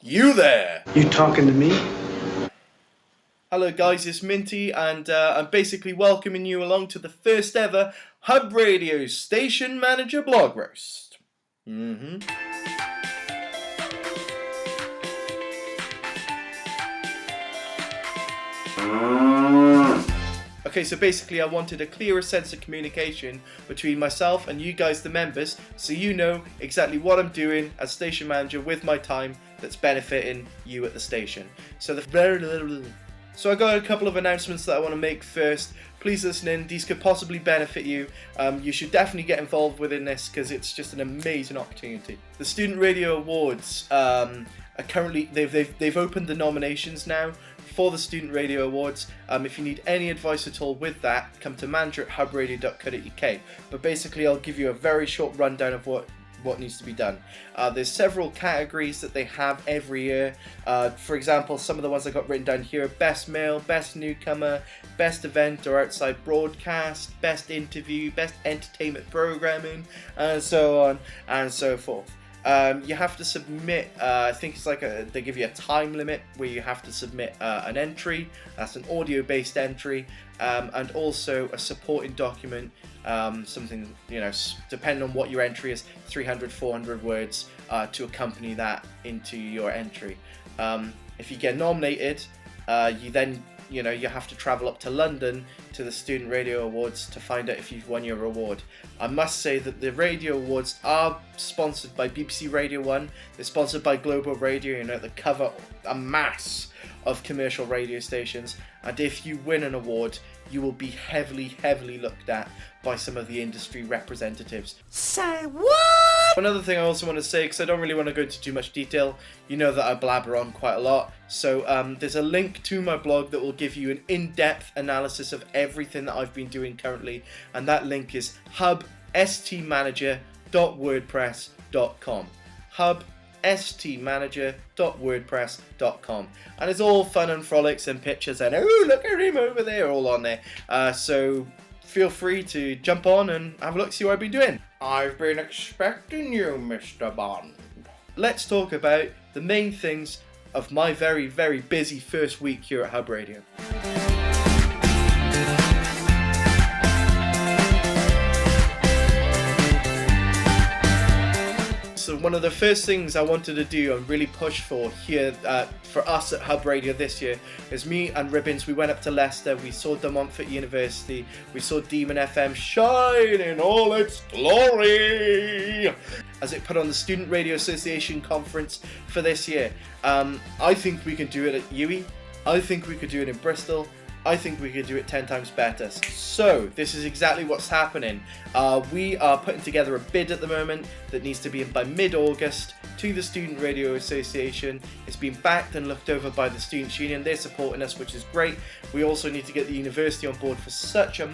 You there! You talking to me? Hello guys, it's Minty and I'm basically welcoming you along to the first ever Hub Radio Station Manager Blog Roast. Okay, so basically I wanted a clearer sense of communication between myself and you guys, the members, so you know exactly what I'm doing as station manager with my time that's benefiting you at the station. So I got a couple of announcements that I want to make first. Please listen in, these could possibly benefit you. You should definitely get involved within this because it's just an amazing opportunity. The Student Radio Awards are currently, they've opened the nominations now for the Student Radio Awards. If you need any advice at all with that, come to manager@hubradio.co.uk. But basically I'll give you a very short rundown of what needs to be done. There's several categories that they have every year. For example, some of the ones I got written down here: Best Male, Best Newcomer, Best Event or Outside Broadcast, Best Interview, Best Entertainment Programming, and so on and so forth. You have to submit, I think it's like they give you a time limit where you have to submit an entry. That's an audio based entry, and also a supporting document, something, you know, depending on what your entry is, 300, 400 words to accompany that into your entry. If you get nominated, you then, you know, you have to travel up to London to the Student Radio Awards to find out if you've won your award. I must say that the Radio Awards are sponsored by BBC Radio 1. They're sponsored by Global Radio, you know, they cover a mass of commercial radio stations. And if you win an award, you will be heavily looked at by some of the industry representatives. Say what? Another thing I also want to say, because I don't really want to go into too much detail, you know that I blabber on quite a lot, so there's a link to my blog that will give you an in-depth analysis of everything that I've been doing currently, and that link is hubstmanager.wordpress.com. hubstmanager.wordpress.com, and it's all fun and frolics and pictures and oh look at him over there, all on there. So feel free to jump on and have a look, see what I've been doing. I've been expecting you, Mr. Bond. Let's talk about the main things of my very busy first week here at Hub Radio. So one of the first things I wanted to do and really push for here for us at Hub Radio this year is me and Ribbons. We went up to Leicester, we saw De Montfort University, we saw Demon FM shine in all its glory as it put on the Student Radio Association conference for this year. I think we can do it at UWE. I think we could do it in Bristol. I think we could do it 10 times better. So this is exactly what's happening. We are putting together a bid at the moment that needs to be in by mid-August to the Student Radio Association. It's been backed and looked over by the Students' Union. They're supporting us, which is great. We also need to get the university on board for such a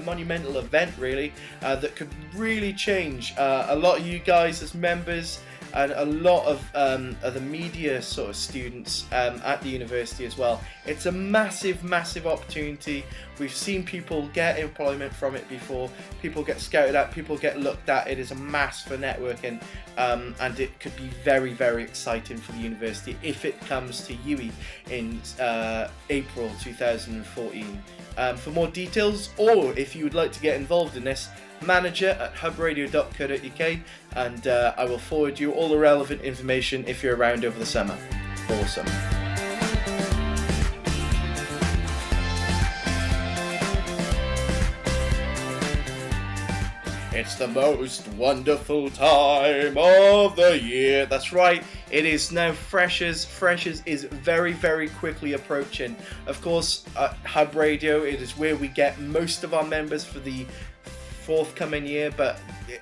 monumental event, really, that could really change a lot of you guys as members, and a lot of the media sort of students at the university as well. It's a massive opportunity. We've seen people get employment from it before. People get scouted at, people get looked at. It is a mass for networking, and it could be very exciting for the university if it comes to UWE in April 2014. For more details, or if you would like to get involved in this, manager@hubradio.co.uk, and I will forward you all the relevant information if you're around over the summer. Awesome. It's the most wonderful time of the year. That's right, it is now Freshers. Freshers is very quickly approaching. Of course, at Hub Radio, it is where we get most of our members for the forthcoming year, but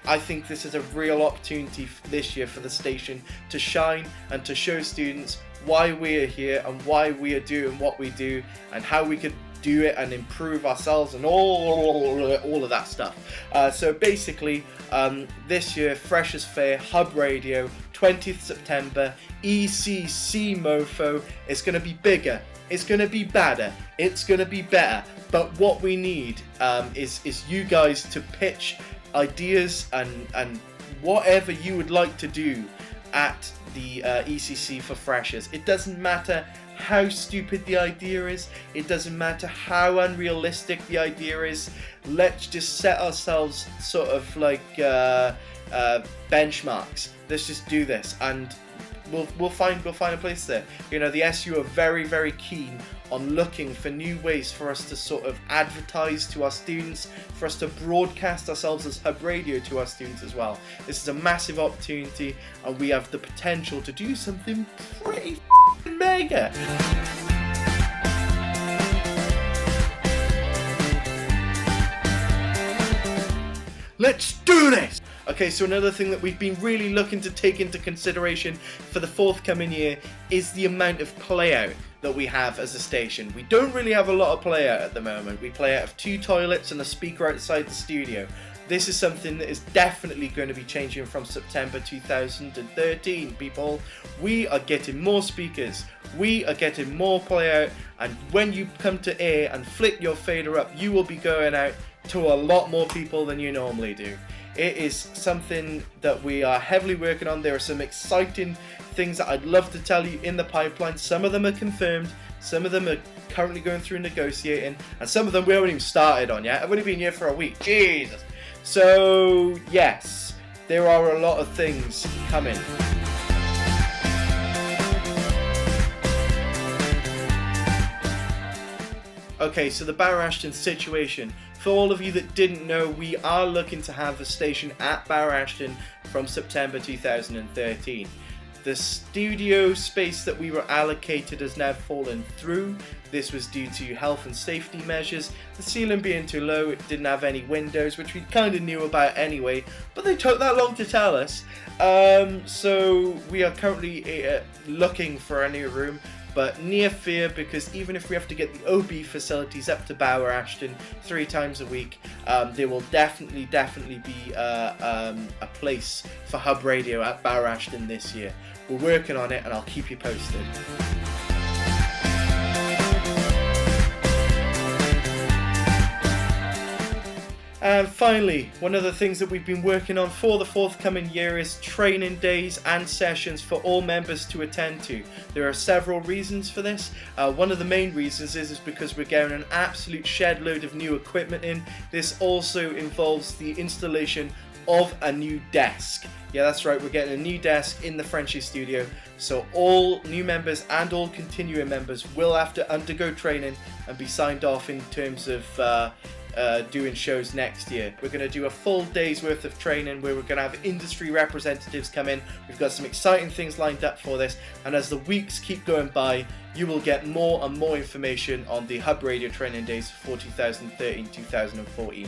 I think this is a real opportunity this year for the station to shine and to show students why we are here and why we are doing what we do and how we could do it and improve ourselves and all of that stuff. So basically, this year, Freshers Fair, Hub Radio, 20th September, ECC Mofo. It's going to be bigger, it's going to be badder, it's going to be better. But what we need is you guys to pitch ideas and whatever you would like to do at the ECC for Freshers. It doesn't matter how stupid the idea is, it doesn't matter how unrealistic the idea is. Let's just set ourselves sort of like benchmarks. Let's just do this, and we'll find a place there. You know, the SU are very, very keen on looking for new ways for us to sort of advertise to our students, for us to broadcast ourselves as Hub Radio to our students as well. This is a massive opportunity, and we have the potential to do something pretty mega. Let's do this! Okay, so another thing that we've been really looking to take into consideration for the forthcoming year is the amount of play out that we have as a station. We don't really have a lot of play out at the moment. We play out of 2 toilets and a speaker outside the studio. This is something that is definitely going to be changing from September 2013, people. We are getting more speakers, we are getting more play out, and when you come to air and flick your fader up, you will be going out to a lot more people than you normally do. It is something that we are heavily working on. There are some exciting things that I'd love to tell you in the pipeline. Some of them are confirmed, some of them are currently going through negotiating, and some of them we haven't even started on yet. I've only been here for a week, Jesus. So yes, there are a lot of things coming. Okay, so the Bauer Ashton situation. For all of you that didn't know, we are looking to have a station at Bauer Ashton from September 2013. The studio space that we were allocated has now fallen through. This was due to health and safety measures. The ceiling being too low, it didn't have any windows, which we kind of knew about anyway, but they took that long to tell us. So we are currently looking for a new room, but near fear, because even if we have to get the OB facilities up to Bauer Ashton 3 times a week, there will definitely be a place for Hub Radio at Bauer Ashton this year. We're working on it, and I'll keep you posted. And finally, one of the things that we've been working on for the forthcoming year is training days and sessions for all members to attend to. There are several reasons for this. One of the main reasons is because we're getting an absolute shed load of new equipment in. This also involves the installation of a new desk. Yeah, that's right, we're getting a new desk in the Frenchie studio, so all new members and all continuing members will have to undergo training and be signed off in terms of doing shows next year. We're going to do a full day's worth of training where we're going to have industry representatives come in. We've got some exciting things lined up for this, and as the weeks keep going by, you will get more and more information on the Hub Radio training days for 2013-2014.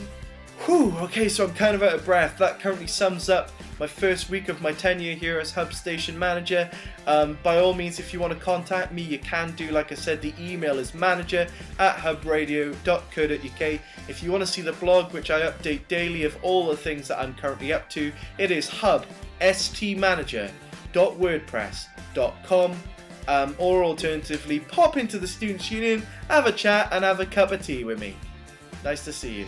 Whew, okay, so I'm kind of out of breath. That currently sums up my first week of my tenure here as Hub Station Manager. By all means, if you want to contact me, you can do. Like I said, the email is manager@hubradio.co.uk. If you want to see the blog, which I update daily of all the things that I'm currently up to, it is hubstmanager.wordpress.com. Or alternatively, pop into the Students' Union, have a chat and have a cup of tea with me. Nice to see you.